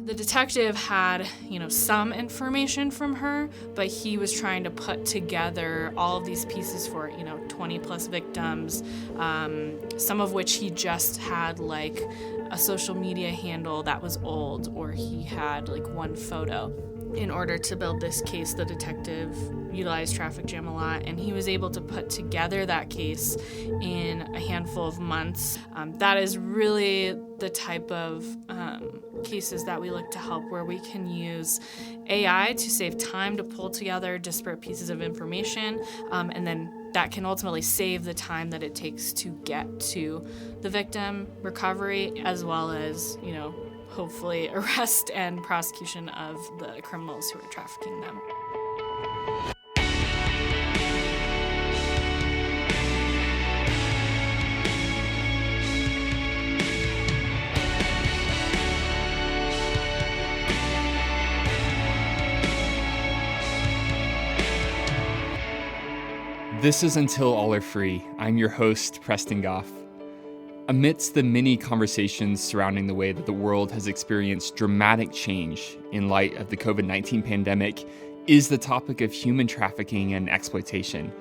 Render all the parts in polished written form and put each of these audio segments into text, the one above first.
The detective had, some information from her, but he was trying to put together all of these pieces for, 20 plus victims, some of which he just had like a social media handle that was old, or he had like one photo. In order to build this case, the detective utilized traffic jam a lot, and he was able to put together that case in a handful of months. That is really the type of cases that we look to help, where we can use AI to save time to pull together disparate pieces of information, and then that can ultimately save the time that it takes to get to the victim, recovery, as well as, hopefully arrest and prosecution of the criminals who are trafficking them. This is Until All Are Free. I'm your host, Preston Goff. Amidst the many conversations surrounding the way that the world has experienced dramatic change in light of the COVID-19 pandemic is the topic of human trafficking and exploitation.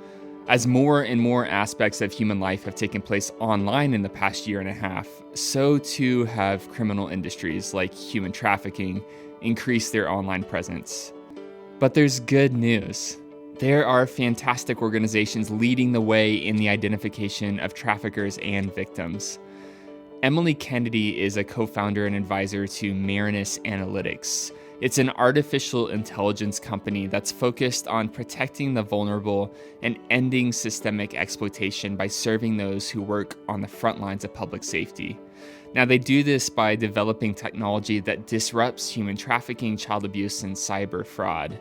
As more and more aspects of human life have taken place online in the past year and a half, so too have criminal industries like human trafficking increased their online presence. But there's good news. There are fantastic organizations leading the way in the identification of traffickers and victims. Emily Kennedy is a co-founder and advisor to Marinus Analytics. It's an artificial intelligence company that's focused on protecting the vulnerable and ending systemic exploitation by serving those who work on the front lines of public safety. Now, they do this by developing technology that disrupts human trafficking, child abuse, and cyber fraud.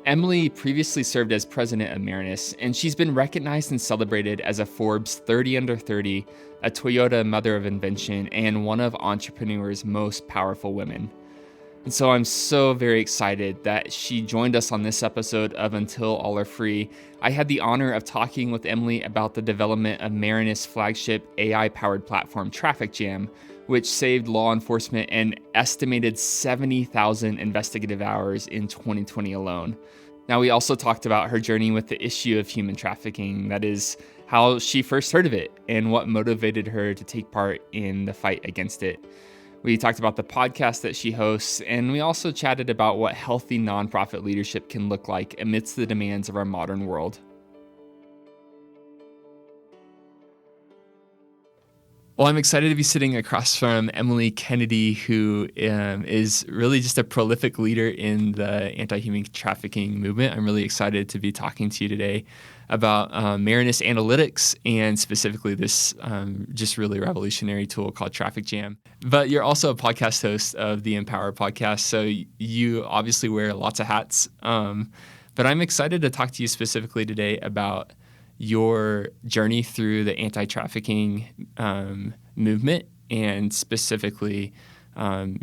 Emily previously served as president of Marinus, and she's been recognized and celebrated as a Forbes 30 Under 30, a Toyota Mother of Invention, and one of entrepreneurs' most powerful women. And so I'm so very excited that she joined us on this episode of Until All Are Free. I had the honor of talking with Emily about the development of Marinus' flagship AI-powered platform, Traffic Jam, which saved law enforcement an estimated 70,000 investigative hours in 2020 alone. Now, we also talked about her journey with the issue of human trafficking, that is, how she first heard of it and what motivated her to take part in the fight against it. We talked about the podcast that she hosts, and we also chatted about what healthy nonprofit leadership can look like amidst the demands of our modern world. Well, I'm excited to be sitting across from Emily Kennedy, who is really just a prolific leader in the anti-human trafficking movement. I'm really excited to be talking to you today about Marinus Analytics and specifically this just really revolutionary tool called Traffic Jam. But you're also a podcast host of the Empower podcast, so you obviously wear lots of hats. But I'm excited to talk to you specifically today about your journey through the anti-trafficking movement and specifically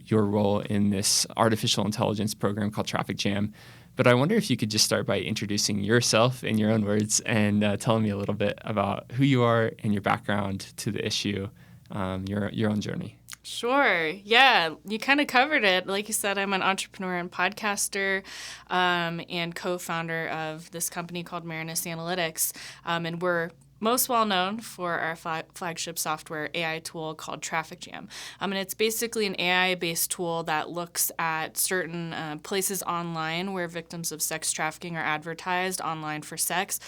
your role in this artificial intelligence program called Traffic Jam. But I wonder if you could just start by introducing yourself in your own words and telling me a little bit about who you are and your background to the issue, your own journey. Sure. Yeah, you kind of covered it. Like you said, I'm an entrepreneur and podcaster and co-founder of this company called Marinus Analytics. And we're most well known for our flagship software AI tool called Traffic Jam. And it's basically an AI-based tool that looks at certain places online where victims of sex trafficking are advertised online for sex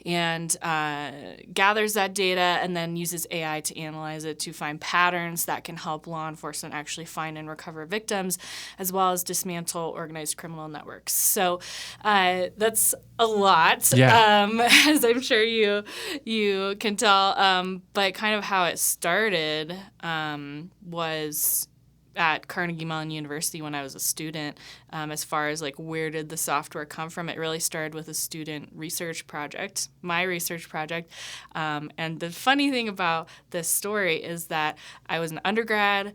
and gathers that data and then uses AI to analyze it to find patterns that can help law enforcement actually find and recover victims, as well as dismantle organized criminal networks. So that's a lot, as I'm sure you can tell, but kind of how it started was at Carnegie Mellon University when I was a student. As far as like where did the software come from, it really started with a student research project, my research project. And the funny thing about this story is that I was an undergrad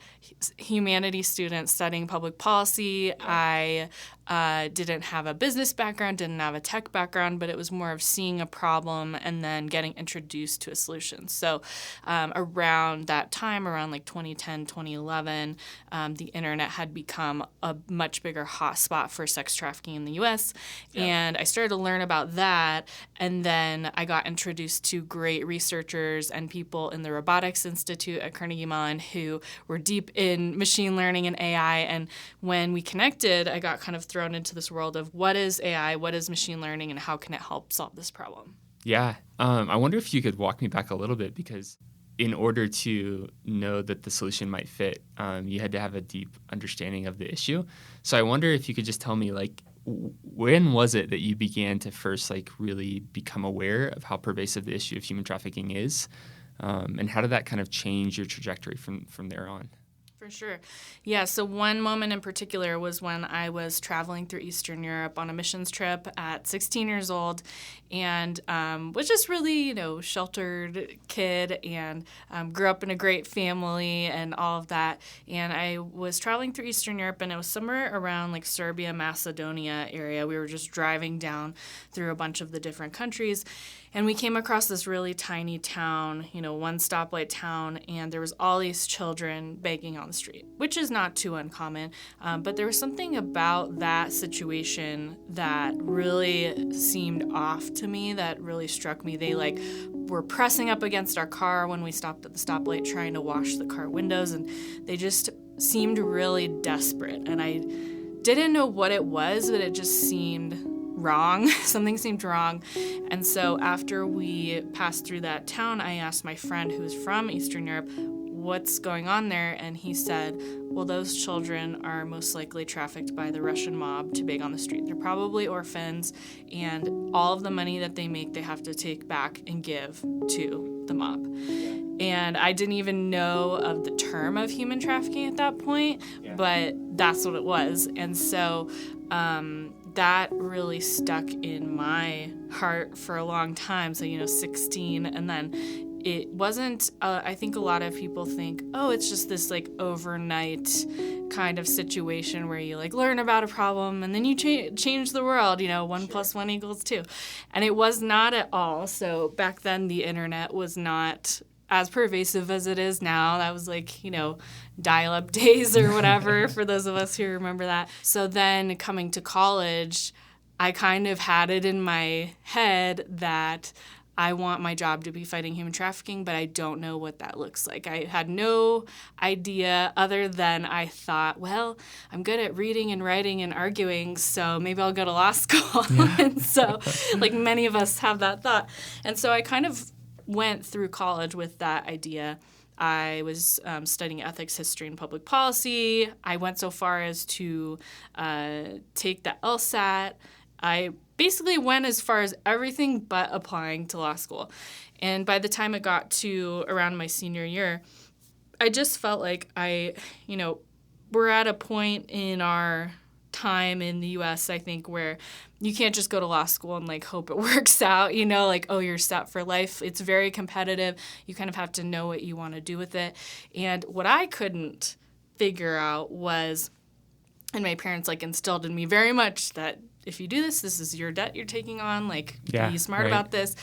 humanities student studying public policy. I didn't have a business background, didn't have a tech background, but it was more of seeing a problem and then getting introduced to a solution. So around that time, around like 2010, 2011, the internet had become a much bigger hotspot for sex trafficking in the U.S. And I started to learn about that. And then I got introduced to great researchers and people in the Robotics Institute at Carnegie Mellon who were deep in machine learning and AI. And when we connected, I got kind of thrown into this world of what is AI, what is machine learning, and how can it help solve this problem? Yeah. I wonder if you could walk me back a little bit, because in order to know that the solution might fit, you had to have a deep understanding of the issue. So I wonder if you could just tell me, like, when was it that you began to first, like, really become aware of how pervasive the issue of human trafficking is? And how did that kind of change your trajectory from there on? For sure. Yeah, so one moment in particular was when I was traveling through Eastern Europe on a missions trip at 16 years old, and was just really, sheltered kid, and grew up in a great family and all of that. And I was traveling through Eastern Europe, and it was somewhere around like Serbia, Macedonia area. We were just driving down through a bunch of the different countries. And we came across this really tiny town, one stoplight town, and there was all these children begging on the street, which is not too uncommon. But there was something about that situation that really seemed off to me, that really struck me. They were pressing up against our car when we stopped at the stoplight trying to wash the car windows, and they just seemed really desperate. And I didn't know what it was, but it just seemed wrong. Something seemed wrong. And so after we passed through that town, I asked my friend who was from Eastern Europe, what's going on there? And he said, well, those children are most likely trafficked by the Russian mob to beg on the street. They're probably orphans, and all of the money that they make, they have to take back and give to the mob. And I didn't even know of the term of human trafficking at that point, but that's what it was. And so that really stuck in my heart for a long time. So, 16, and then it wasn't, I think a lot of people think, oh, it's just this overnight kind of situation where you learn about a problem and then you change the world, 1 + 1 = 2. And it was not at all. So back then the internet was not as pervasive as it is now. That was dial-up days or whatever for those of us who remember that. So then coming to college, I kind of had it in my head that I want my job to be fighting human trafficking, but I don't know what that looks like. I had no idea other than I thought, well, I'm good at reading and writing and arguing, so maybe I'll go to law school. And so many of us have that thought. And so I kind of went through college with that idea. I was studying ethics, history, and public policy. I went so far as to take the LSAT. I basically went as far as everything but applying to law school. And by the time it got to around my senior year, I just felt like we're at a point in our time in the U.S., I think, where you can't just go to law school and hope it works out, oh, you're set for life. It's very competitive. You kind of have to know what you want to do with it. And what I couldn't figure out was, and my parents instilled in me very much that if you do this, this is your debt you're taking on, be smart about this.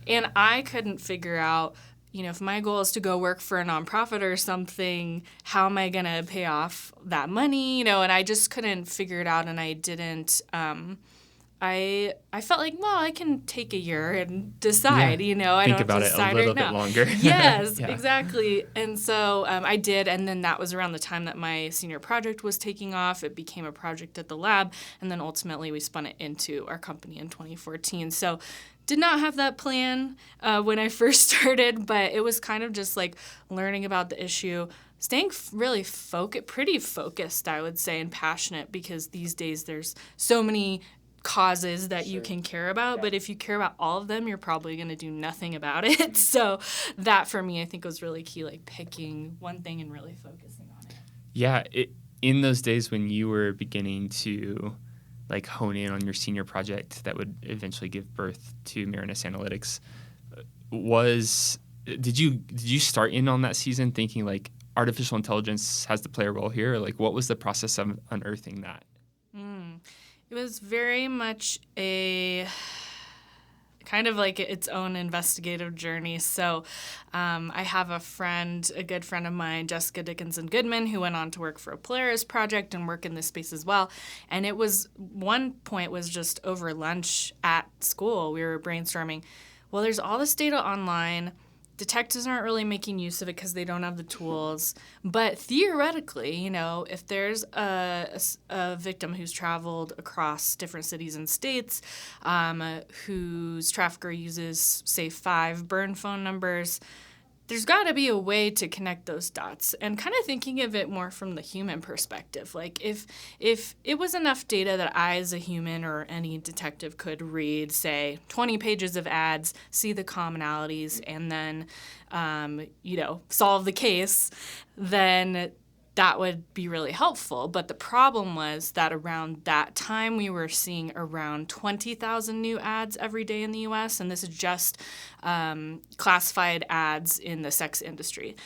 And I couldn't figure out, if my goal is to go work for a nonprofit or something, how am I going to pay off that money? And I just couldn't figure it out, and I didn't. I felt I can take a year and decide, I don't think have about to it decide a little right bit now. longer. Yes, exactly. And so I did, and then that was around the time that my senior project was taking off. It became a project at the lab, and then ultimately we spun it into our company in 2014. So did not have that plan when I first started, but it was kind of just learning about the issue, staying really pretty focused, I would say, and passionate, because these days there's so many causes that you can care about, but if you care about all of them, you're probably going to do nothing about it. So that for me, I think was really key, picking one thing and really focusing on it. Yeah, in those days when you were beginning to hone in on your senior project that would eventually give birth to Marinus Analytics, did you start in on that season thinking artificial intelligence has to play a role here, or what was the process of unearthing that? It was very much a kind of like its own investigative journey. So I have a good friend of mine, Jessica Dickinson Goodman, who went on to work for a Polaris project and work in this space as well. And it was, one point was just over lunch at school, we were brainstorming, well, there's all this data online. Detectives aren't really making use of it because they don't have the tools. But theoretically, if there's a victim who's traveled across different cities and states, whose trafficker uses, say, 5 burn phone numbers, there's got to be a way to connect those dots, and kind of thinking of it more from the human perspective. Like if it was enough data that I as a human or any detective could read, say, 20 pages of ads, see the commonalities, and then, solve the case, then that would be really helpful. But the problem was that around that time, we were seeing around 20,000 new ads every day in the U.S., and this is just classified ads in the sex industry.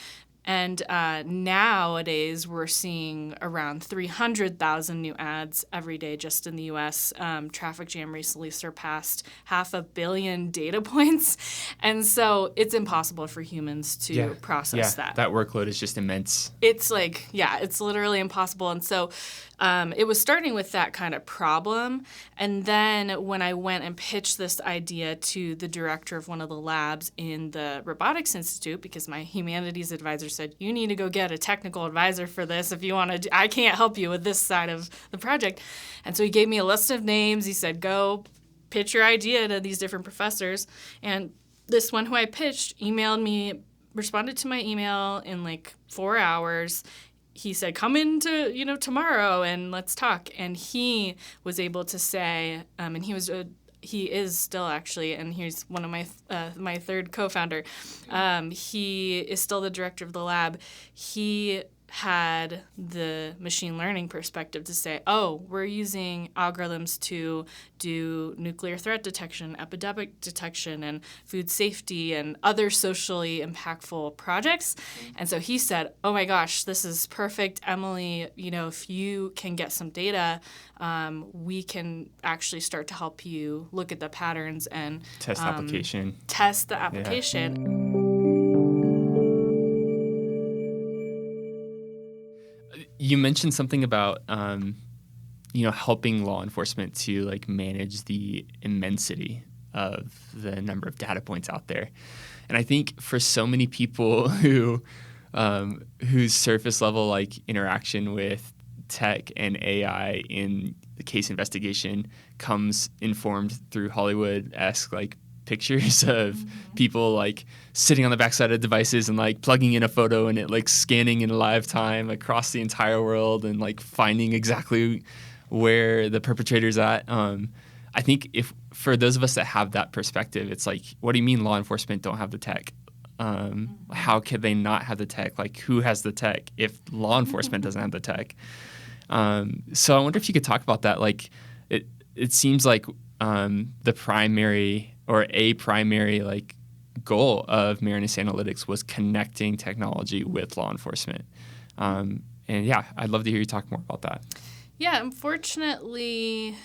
And nowadays, we're seeing around 300,000 new ads every day just in the U.S. Traffic Jam recently surpassed 500 million data points. And so it's impossible for humans to process that. That workload is just immense. It's it's literally impossible. And so it was starting with that kind of problem. And then when I went and pitched this idea to the director of one of the labs in the Robotics Institute, because my humanities advisor said, you need to go get a technical advisor for this if you want to. I can't help you with this side of the project. And so he gave me a list of names. He said, go pitch your idea to these different professors. And this one who I pitched responded to my email in 4 hours. He said, come in to, tomorrow and let's talk. And he was able to say, and he is still actually, and he's one of my third co-founder. He is still the director of the lab. He had the machine learning perspective to say, we're using algorithms to do nuclear threat detection, epidemic detection, and food safety, and other socially impactful projects. And so he said, oh my gosh, this is perfect. Emily, if you can get some data, we can actually start to help you look at the patterns and test the application. Yeah. You mentioned something about, helping law enforcement to manage the immensity of the number of data points out there. And I think for so many people whose surface level interaction with tech and AI in the case investigation comes informed through Hollywood-esque pictures of people sitting on the backside of devices and plugging in a photo and it scanning in live time across the entire world and finding exactly where the perpetrator's at. I think if for those of us that have that perspective, it's what do you mean law enforcement don't have the tech? How could they not have the tech? Who has the tech if law enforcement doesn't have the tech? So I wonder if you could talk about that. It seems like the primary goal of Marinus Analytics was connecting technology with law enforcement. And I'd love to hear you talk more about that. Yeah, unfortunately,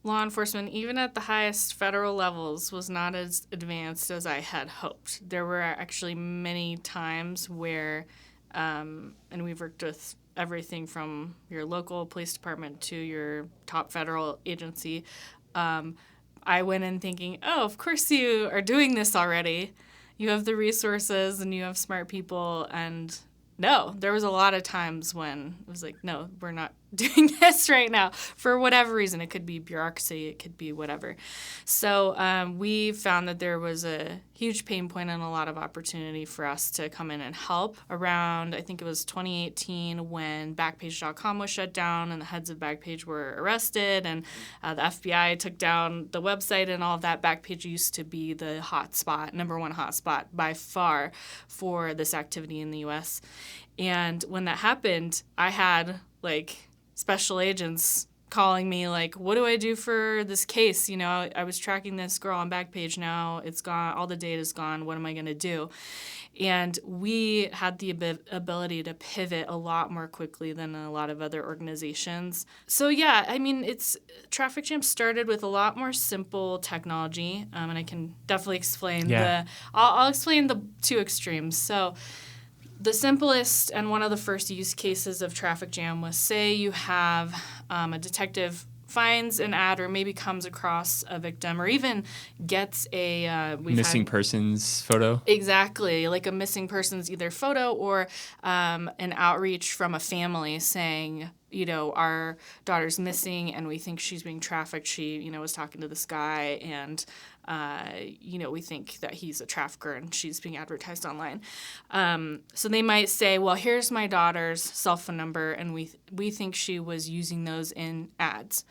law enforcement, even at the highest federal levels, was not as advanced as I had hoped. There were actually many times where, and we've worked with everything from your local police department to your top federal agency, I went in thinking, of course you are doing this already. You have the resources and you have smart people. And no, there was a lot of times when it was no, we're not doing this right now for whatever reason. It could be bureaucracy. It could be whatever. So we found that there was a huge pain point and a lot of opportunity for us to come in and help around, I think it was 2018 when Backpage.com was shut down and the heads of Backpage were arrested and the FBI took down the website and all of that. Backpage used to be the number one hotspot by far for this activity in the U.S. And when that happened, I had special agents calling me like, what do I do for this case? You know, I was tracking this girl on Backpage. Now it's gone. All the data's gone. What am I going to do? And we had the ability to pivot a lot more quickly than a lot of other organizations. So yeah, I mean, Traffic Jam started with a lot more simple technology, and I can definitely explain I'll explain the two extremes. So the simplest and one of the first use cases of Traffic Jam was, say you have a detective finds an ad or maybe comes across a victim or even gets a missing persons photo. Exactly, like a missing person's either photo or an outreach from a family saying, you know, our daughter's missing and we think she's being trafficked. She, you know, was talking to this guy and, you know, we think that he's a trafficker and she's being advertised online. So they might say, well, here's my daughter's cell phone number and we think she was using those in ads.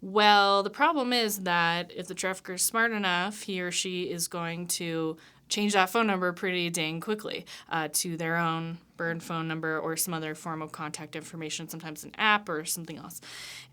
Well, the problem is that if the trafficker is smart enough, he or she is going to change that phone number pretty dang quickly to their own burned phone number or some other form of contact information, sometimes an app or something else.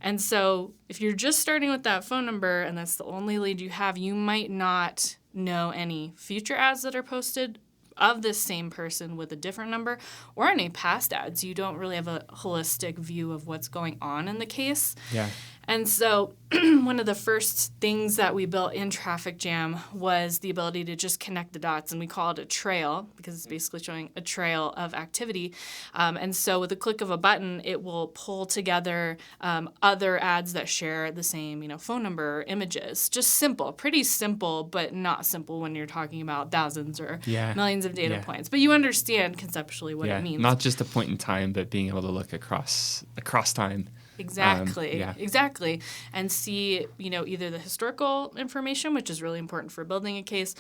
And so if you're just starting with that phone number and that's the only lead you have, you might not know any future ads that are posted of this same person with a different number or any past ads. You don't really have a holistic view of what's going on in the case. Yeah. And so one of the first things that we built in Traffic Jam was the ability to just connect the dots, and we call it a trail because it's basically showing a trail of activity. And so with a click of a button, it will pull together other ads that share the same, you know, phone number or images. Just simple, pretty simple, but not simple when you're talking about thousands or millions of data points. But you understand conceptually what it means. Not just a point in time, but being able to look across time. Exactly. And see, you know, either the historical information, which is really important for building a case,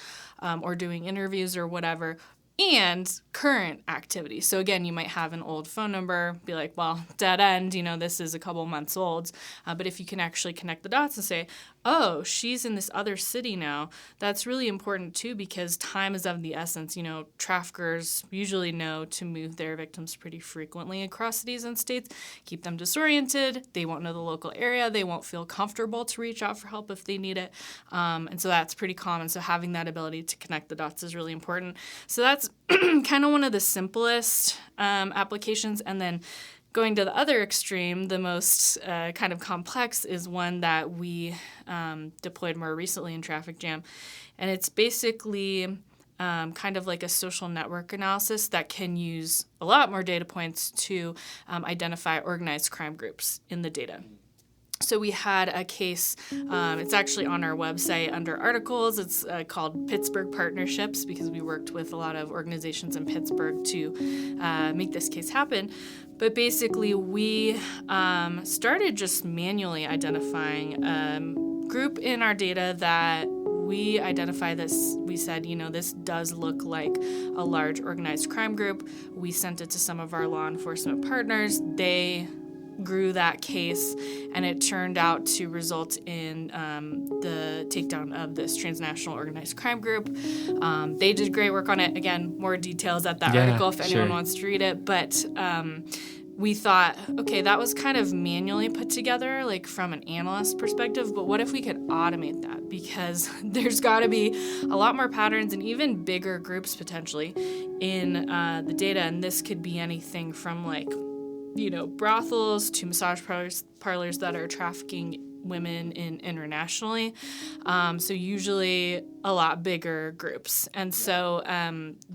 or doing interviews or whatever, and current activity. So again, you might have an old phone number, be like, well, dead end, you know, this is a couple months old. But if you can actually connect the dots and say, oh, she's in this other city now, that's really important too because time is of the essence. You know, traffickers usually know to move their victims pretty frequently across cities and states, keep them disoriented. They won't know the local area. They won't feel comfortable to reach out for help if they need it. And so that's pretty common. So having that ability to connect the dots is really important. So that's kind of one of the simplest applications. And then going to the other extreme, the most kind of complex is one that we deployed more recently in Traffic Jam. And it's basically kind of like a social network analysis that can use a lot more data points to identify organized crime groups in the data. So we had a case, it's actually on our website under articles. It's called Pittsburgh Partnerships because we worked with a lot of organizations in Pittsburgh to make this case happen. But basically we started just manually identifying a group in our data that we identify this. We said, you know, this does look like a large organized crime group. We sent it to some of our law enforcement partners. They grew that case, and it turned out to result in the takedown of this transnational organized crime group. They did great work on it. Again, more details at that article if anyone wants to read it. But we thought, okay, that was kind of manually put together, like from an analyst perspective, but what if we could automate that? Because there's got to be a lot more patterns and even bigger groups potentially in the data, and this could be anything from like, you know, brothels to massage parlors that are trafficking women internationally. So usually a lot bigger groups. And so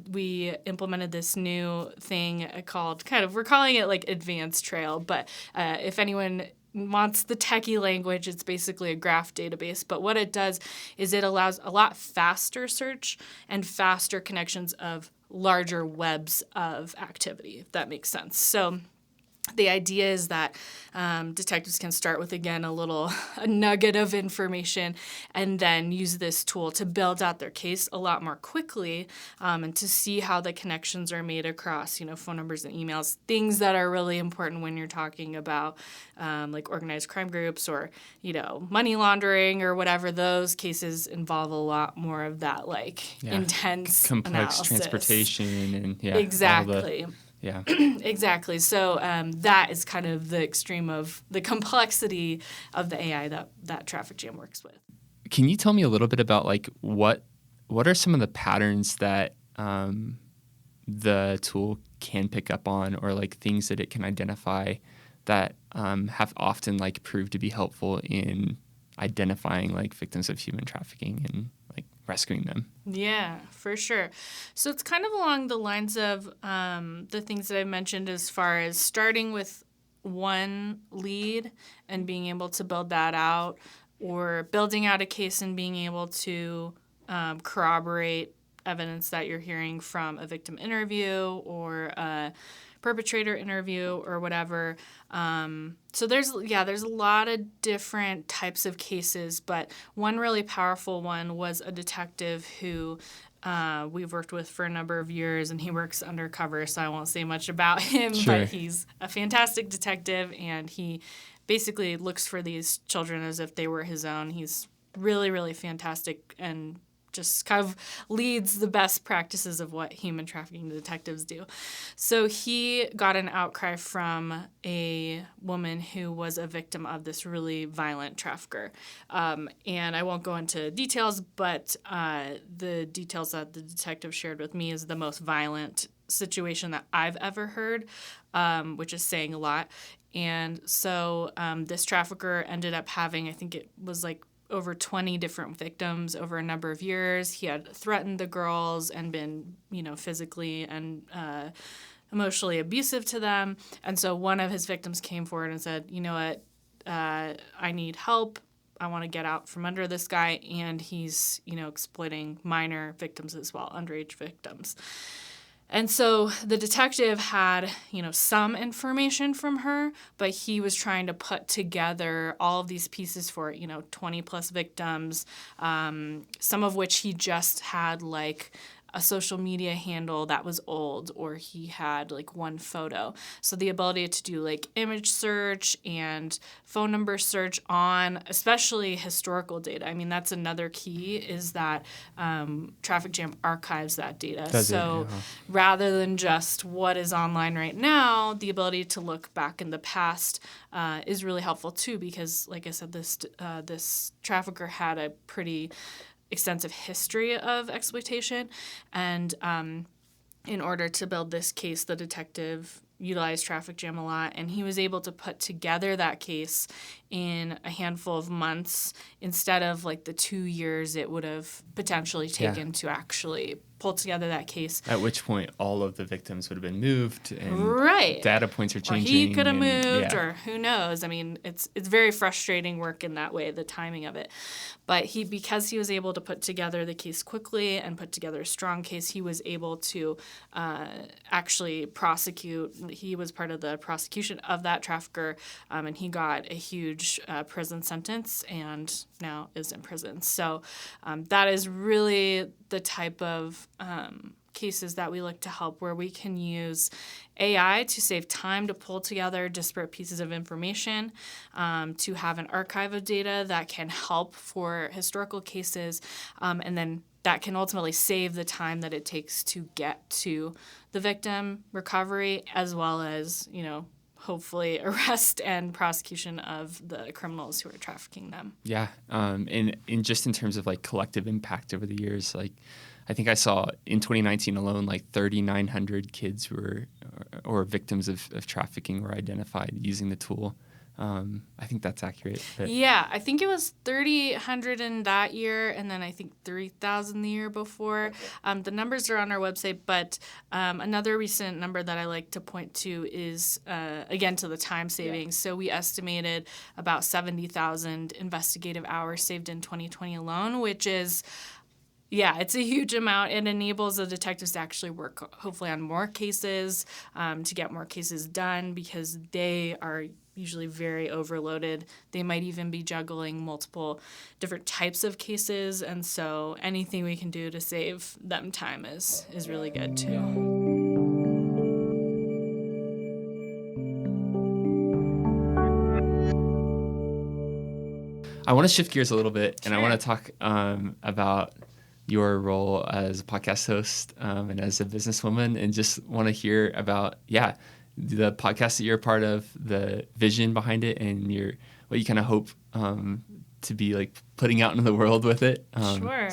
we implemented this new thing called we're calling it like Advanced Trail. But if anyone wants the techie language, it's basically a graph database. But what it does is it allows a lot faster search and faster connections of larger webs of activity, if that makes sense. So the idea is that detectives can start with, again, a nugget of information and then use this tool to build out their case a lot more quickly and to see how the connections are made across, you know, phone numbers and emails, things that are really important when you're talking about like organized crime groups or, you know, money laundering or whatever. Those cases involve a lot more of that, like, intense complex analysis. Transportation and exactly. Yeah. Exactly. So that is kind of the extreme of the complexity of the AI that Traffic Jam works with. Can you tell me a little bit about like what are some of the patterns that the tool can pick up on, or like things that it can identify that have often like proved to be helpful in identifying like victims of human trafficking and like rescuing them? Yeah, for sure. So it's kind of along the lines of the things that I mentioned, as far as starting with one lead and being able to build that out, or building out a case and being able to corroborate evidence that you're hearing from a victim interview or a perpetrator interview or whatever. So there's a lot of different types of cases, but one really powerful one was a detective who we've worked with for a number of years, and he works undercover, so I won't say much about him, Sure. but he's a fantastic detective, and he basically looks for these children as if they were his own. He's really, really fantastic and just kind of leads the best practices of what human trafficking detectives do. So he got an outcry from a woman who was a victim of this really violent trafficker. And I won't go into details, but the details that the detective shared with me is the most violent situation that I've ever heard, which is saying a lot. And so this trafficker ended up having, I think it was like over 20 different victims over a number of years. He had threatened the girls and been, physically and emotionally abusive to them. And so one of his victims came forward and said, you know what, I need help. I want to get out from under this guy. And he's, exploiting minor victims as well, underage victims. And so the detective had, some information from her, but he was trying to put together all of these pieces for, 20 plus victims, some of which he just had like a social media handle that was old, or he had like one photo. So the ability to do like image search and phone number search on especially historical data. I mean, that's another key, is that Traffic Jam archives that data. Rather than just what is online right now, the ability to look back in the past is really helpful too, because like I said, this trafficker had a pretty extensive history of exploitation, and in order to build this case, the detective utilized Traffic Jam a lot, and he was able to put together that case in a handful of months instead of like the 2 years it would have potentially taken to actually pull together that case. At which point all of the victims would have been moved, and right. data points are changing. Or he could have moved, or who knows. I mean, it's very frustrating work in that way, the timing of it. But because he was able to put together the case quickly and put together a strong case, he was able to actually prosecute. He was part of the prosecution of that trafficker, and he got a huge prison sentence and now is in prison. So that is really the type of cases that we look to help, where we can use AI to save time to pull together disparate pieces of information, to have an archive of data that can help for historical cases, and then that can ultimately save the time that it takes to get to the victim recovery, as well as, hopefully arrest and prosecution of the criminals who are trafficking them. Yeah. And just in terms of like collective impact over the years, like I think I saw in 2019 alone, like 3,900 kids who were or victims of trafficking were identified using the tool. I think that's accurate. Yeah, I think it was 3,800 in that year, and then I think 3,000 the year before. The numbers are on our website, but another recent number that I like to point to is, again, to the time savings. So we estimated about 70,000 investigative hours saved in 2020 alone, which is... yeah, it's a huge amount. It enables the detectives to actually work, hopefully, on more cases, to get more cases done, because they are usually very overloaded. They might even be juggling multiple different types of cases, and so anything we can do to save them time is really good, too. I want to shift gears a little bit, and Sure. I want to talk about your role as a podcast host and as a businesswoman, and just want to hear about, the podcast that you're a part of, the vision behind it, and what you kind of hope to be like putting out into the world with it. Sure.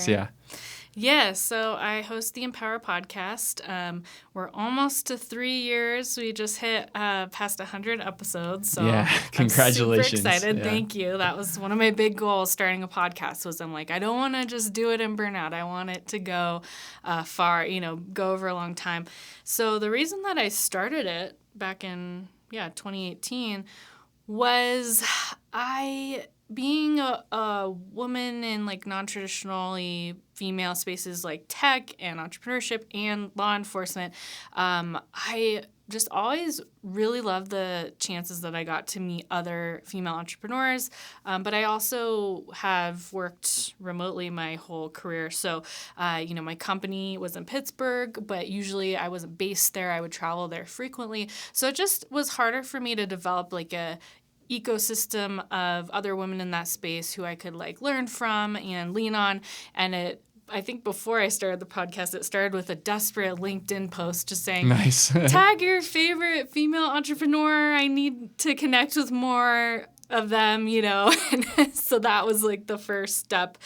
Yeah, so I host the Empower podcast. We're almost to 3 years. We just hit past 100 episodes. So congratulations. I'm super excited. Yeah. Thank you. That was one of my big goals starting a podcast was I'm like, I don't want to just do it and burn out. I want it to go far, go over a long time. So the reason that I started it back in, 2018 was being a woman in like non-traditionally female spaces like tech and entrepreneurship and law enforcement, I just always really loved the chances that I got to meet other female entrepreneurs. But I also have worked remotely my whole career. So, my company was in Pittsburgh, but usually I wasn't based there. I would travel there frequently. So it just was harder for me to develop like a ecosystem of other women in that space who I could like learn from and lean on. And I think before I started the podcast, it started with a desperate LinkedIn post just saying, nice. Tag your favorite female entrepreneur. I need to connect with more of them, And so that was like the first step.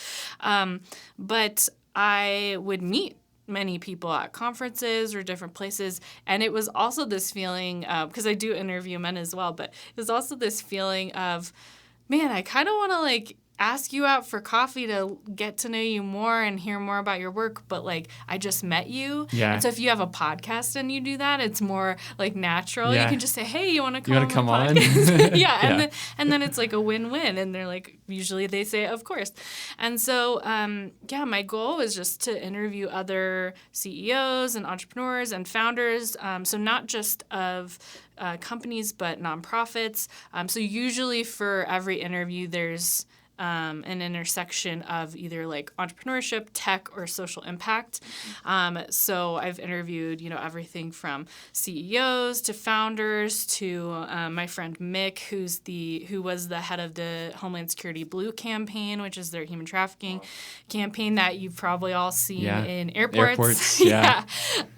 But I would meet many people at conferences or different places. And it was also this feeling, because I do interview men as well, but it was also this feeling of, man, I kind of want to like ask you out for coffee to get to know you more and hear more about your work, but like I just met you. Yeah. And so if you have a podcast and you do that, it's more like natural. Yeah. You can just say, hey, you want to come on? Yeah. And then it's like a win-win. And they're like, usually they say, of course. And so, my goal was just to interview other CEOs and entrepreneurs and founders. So not just of companies, but nonprofits. So usually for every interview, there's an intersection of either like entrepreneurship, tech, or social impact. So I've interviewed, everything from CEOs to founders to my friend Mick, who was the head of the Homeland Security Blue campaign, which is their human trafficking campaign that you've probably all seen in airports. Yeah.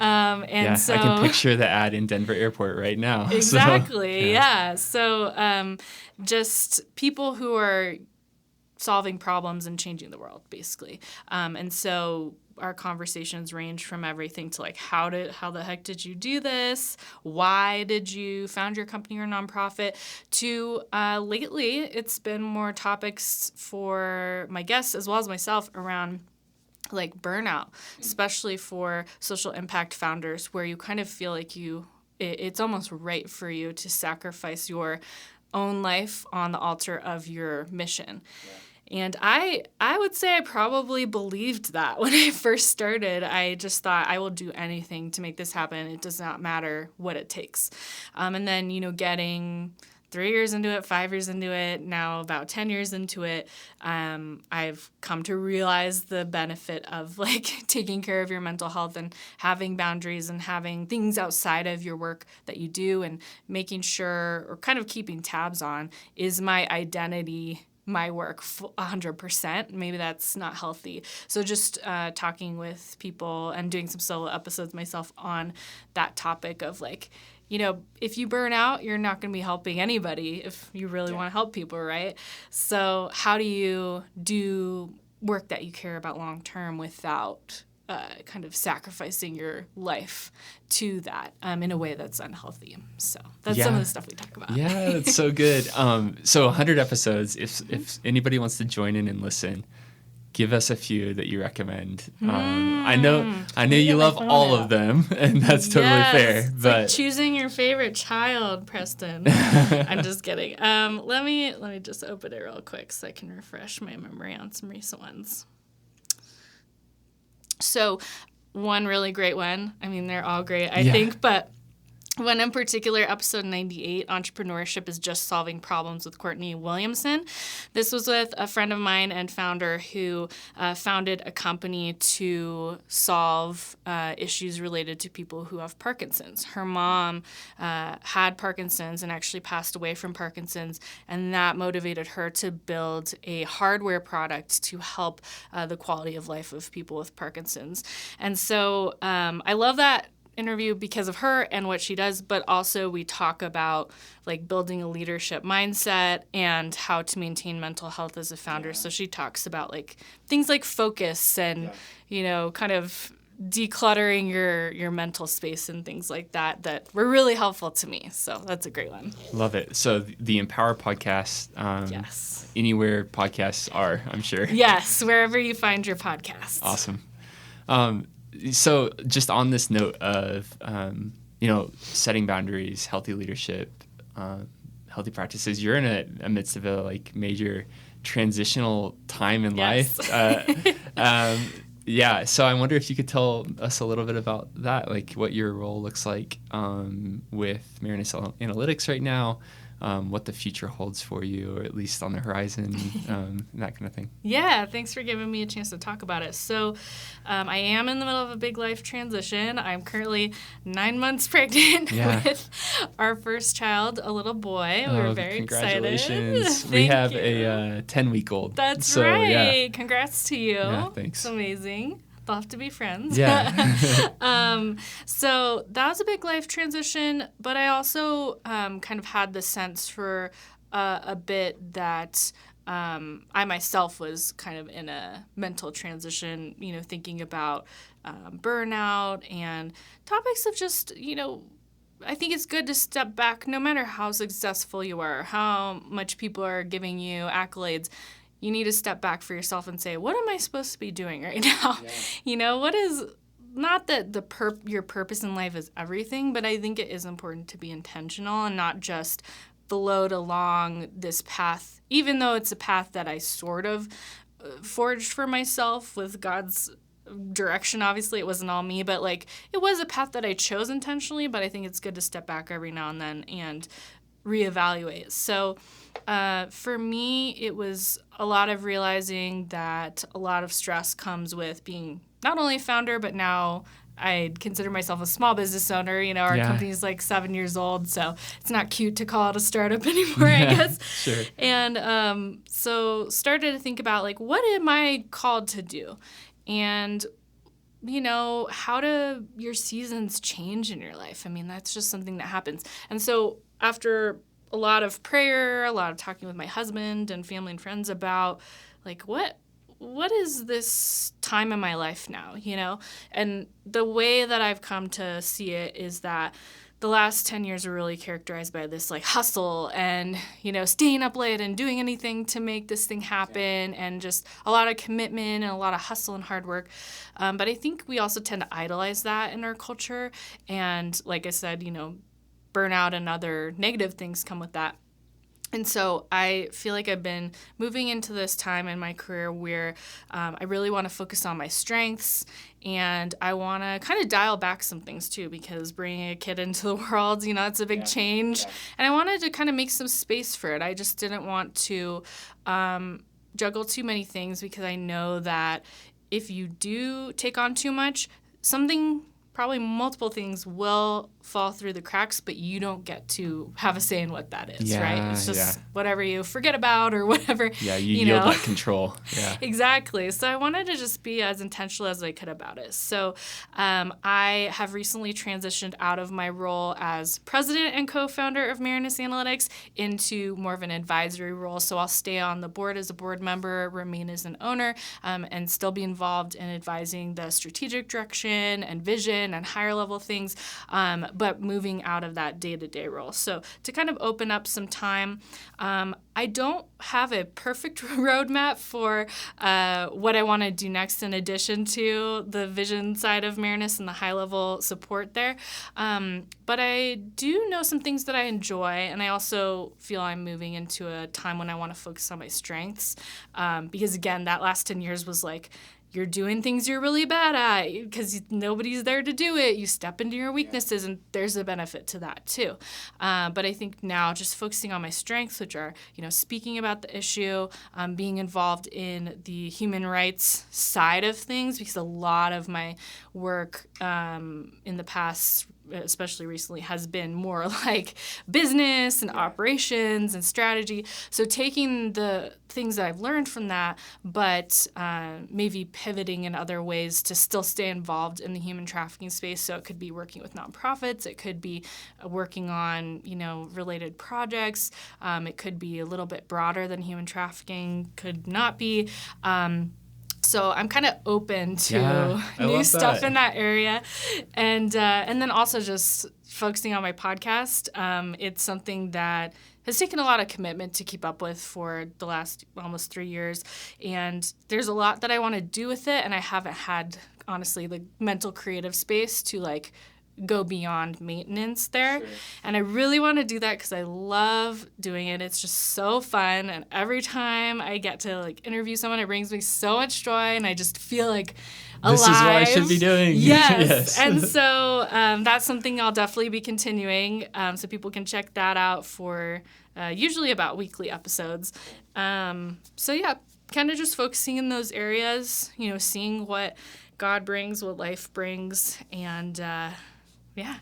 So I can picture the ad in Denver Airport right now. Exactly. So just people who are solving problems and changing the world, basically. And so our conversations range from everything to like, how the heck did you do this? Why did you found your company or nonprofit? To lately, it's been more topics for my guests as well as myself around like burnout, especially for social impact founders, where you kind of feel like it's almost right for you to sacrifice your own life on the altar of your mission. Yeah. And I would say I probably believed that when I first started. I just thought I will do anything to make this happen. It does not matter what it takes. And then, getting 3 years into it, 5 years into it, now about 10 years into it, I've come to realize the benefit of like taking care of your mental health and having boundaries and having things outside of your work that you do and making sure or kind of keeping tabs on, is my identity my work 100%. Maybe that's not healthy. So just talking with people and doing some solo episodes myself on that topic of like, if you burn out, you're not going to be helping anybody if you really want to help people, right? So how do you do work that you care about long term without kind of sacrificing your life to that in a way that's unhealthy? So that's some of the stuff we talk about. Yeah, that's so good. So 100 episodes. If anybody wants to join in and listen, give us a few that you recommend. I know you love all of them, and that's totally fair. It's but like choosing your favorite child, Preston. I'm just kidding. Let me just open it real quick so I can refresh my memory on some recent ones. So one really great one. I mean, they're all great, I think, but One in particular, episode 98, Entrepreneurship is Just Solving Problems with Courtney Williamson. This was with a friend of mine and founder who founded a company to solve issues related to people who have Parkinson's. Her mom had Parkinson's and actually passed away from Parkinson's, and that motivated her to build a hardware product to help the quality of life of people with Parkinson's. And so I love that interview because of her and what she does, but also we talk about like building a leadership mindset and how to maintain mental health as a founder. So she talks about like things like focus and kind of decluttering your mental space and things like that were really helpful to me. So that's a great one. Love it. So the Empower podcast, yes, anywhere podcasts are, I'm sure. Yes, wherever you find your podcasts. Awesome. So just on this note of, setting boundaries, healthy leadership, healthy practices, you're in a midst of a like major transitional time in life. So I wonder if you could tell us a little bit about that, like what your role looks like with Marinus Analytics right now, what the future holds for you, or at least on the horizon, that kind of thing. Yeah, thanks for giving me a chance to talk about it. So I am in the middle of a big life transition. I'm currently 9 months pregnant with our first child, a little boy. We're very congratulations. excited. We have a 10-week-old. That's right. Yeah. Congrats to you. Yeah, thanks. It's amazing. They'll have to be friends. Yeah. So that was a big life transition, but I also kind of had the sense for a bit that I myself was kind of in a mental transition, thinking about burnout and topics of just, I think it's good to step back no matter how successful you are, how much people are giving you accolades. You need to step back for yourself and say, what am I supposed to be doing right now? Yeah. What is, not that your purpose in life is everything, but I think it is important to be intentional and not just float along this path, even though it's a path that I sort of forged for myself with God's direction. Obviously, it wasn't all me, but like it was a path that I chose intentionally, but I think it's good to step back every now and then and reevaluate. So for me, it was a lot of realizing that a lot of stress comes with being not only a founder, but now I consider myself a small business owner. Our company's like 7 years old, so it's not cute to call it a startup anymore, I guess. Sure. And so started to think about like, what am I called to do? And how do your seasons change in your life? I mean, that's just something that happens. And so after a lot of prayer, a lot of talking with my husband and family and friends about like what is this time in my life now, And the way that I've come to see it is that the last 10 years are really characterized by this like hustle and, staying up late and doing anything to make this thing happen and just a lot of commitment and a lot of hustle and hard work. But I think we also tend to idolize that in our culture. And like I said, burnout and other negative things come with that. And so I feel like I've been moving into this time in my career where I really want to focus on my strengths, and I want to kind of dial back some things too, because bringing a kid into the world, it's a big change. Yeah. And I wanted to kind of make some space for it. I just didn't want to juggle too many things, because I know that if you do take on too much, probably multiple things will fall through the cracks, but you don't get to have a say in what that is, right? It's just whatever you forget about or whatever. Yeah, you yield that control. Yeah. Exactly. So I wanted to just be as intentional as I could about it. So I have recently transitioned out of my role as president and co-founder of Marinus Analytics into more of an advisory role. So I'll stay on the board as a board member, remain as an owner, and still be involved in advising the strategic direction and vision and higher level things, but moving out of that day-to-day role. So to kind of open up some time, I don't have a perfect roadmap for what I want to do next in addition to the vision side of Marinus and the high-level support there. But I do know some things that I enjoy, and I also feel I'm moving into a time when I want to focus on my strengths. Because, again, that last 10 years was like, you're doing things you're really bad at because nobody's there to do it. You step into your weaknesses, and there's a benefit to that too. But I think now just focusing on my strengths, which are, speaking about the issue, being involved in the human rights side of things, because a lot of my work in the past, especially recently, has been more like business and operations and strategy. So taking the things that I've learned from that, but maybe pivoting in other ways to still stay involved in the human trafficking space. So it could be working with nonprofits. It could be working on, related projects. It could be a little bit broader than human trafficking, could not be. So I'm kind of open to new stuff in that area. And then also just focusing on my podcast. It's something that has taken a lot of commitment to keep up with for the last almost 3 years. And there's a lot that I want to do with it. And I haven't had, honestly, the mental creative space to go beyond maintenance there. Sure. And I really want to do that because I love doing it. It's just so fun. And every time I get to interview someone, it brings me so much joy, and I just feel alive. This is what I should be doing. Yes. And so that's something I'll definitely be continuing. So people can check that out for usually about weekly episodes. So yeah, kind of just focusing in those areas, seeing what God brings, what life brings, and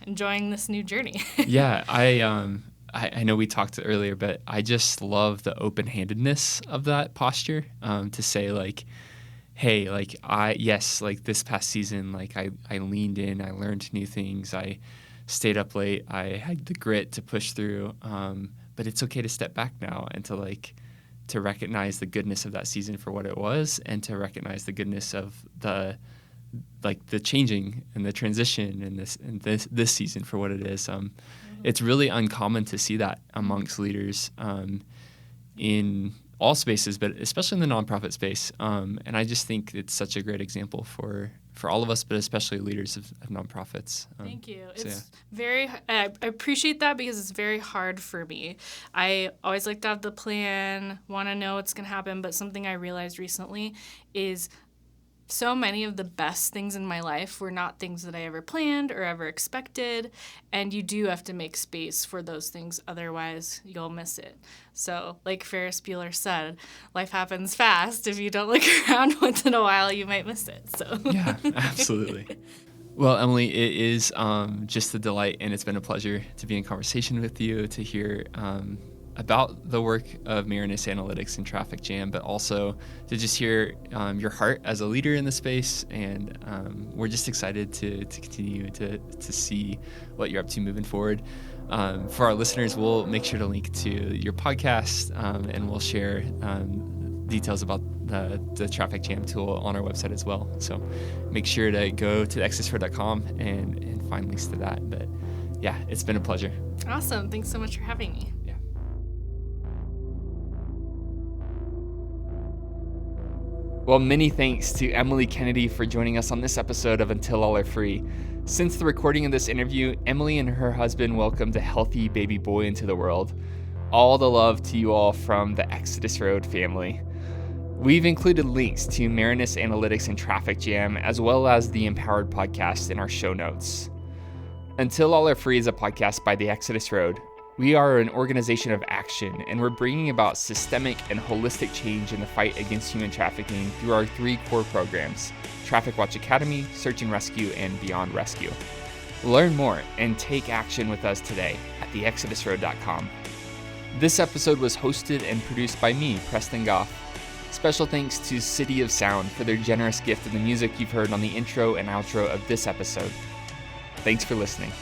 enjoying this new journey. Yeah, I know we talked earlier, but I just love the open-handedness of that posture, to say hey, this past season, I leaned in, I learned new things, I stayed up late, I had the grit to push through, but it's okay to step back now and to recognize the goodness of that season for what it was, and to recognize the goodness of the changing and the transition and this season for what it is. It's really uncommon to see that amongst leaders in all spaces, but especially in the nonprofit space. And I just think it's such a great example for all of us, but especially leaders of nonprofits. Thank you. I appreciate that, because it's very hard for me. I always like to have the plan, want to know what's going to happen, but something I realized recently is so many of the best things in my life were not things that I ever planned or ever expected, and you do have to make space for those things, otherwise you'll miss it. So, like Ferris Bueller said, life happens fast. If you don't look around once in a while, you might miss it. So yeah, absolutely. Well, Emily, it is just a delight, and it's been a pleasure to be in conversation with you, to hear about the work of Marinus Analytics and Traffic Jam, but also to just hear your heart as a leader in the space. And we're just excited to continue to see what you're up to moving forward. For our listeners, we'll make sure to link to your podcast, and we'll share details about the Traffic Jam tool on our website as well. So make sure to go to exodusroad.com and find links to that. But yeah, it's been a pleasure. Awesome. Thanks so much for having me. Well, many thanks to Emily Kennedy for joining us on this episode of Until All Are Free. Since the recording of this interview, Emily and her husband welcomed a healthy baby boy into the world. All the love to you all from the Exodus Road family. We've included links to Marinus Analytics and Traffic Jam, as well as the Empowered podcast in our show notes. Until All Are Free is a podcast by the Exodus Road. We are an organization of action, and we're bringing about systemic and holistic change in the fight against human trafficking through our 3 core programs: Traffic Watch Academy, Search and Rescue, and Beyond Rescue. Learn more and take action with us today at theexodusroad.com. This episode was hosted and produced by me, Preston Goff. Special thanks to City of Sound for their generous gift of the music you've heard on the intro and outro of this episode. Thanks for listening.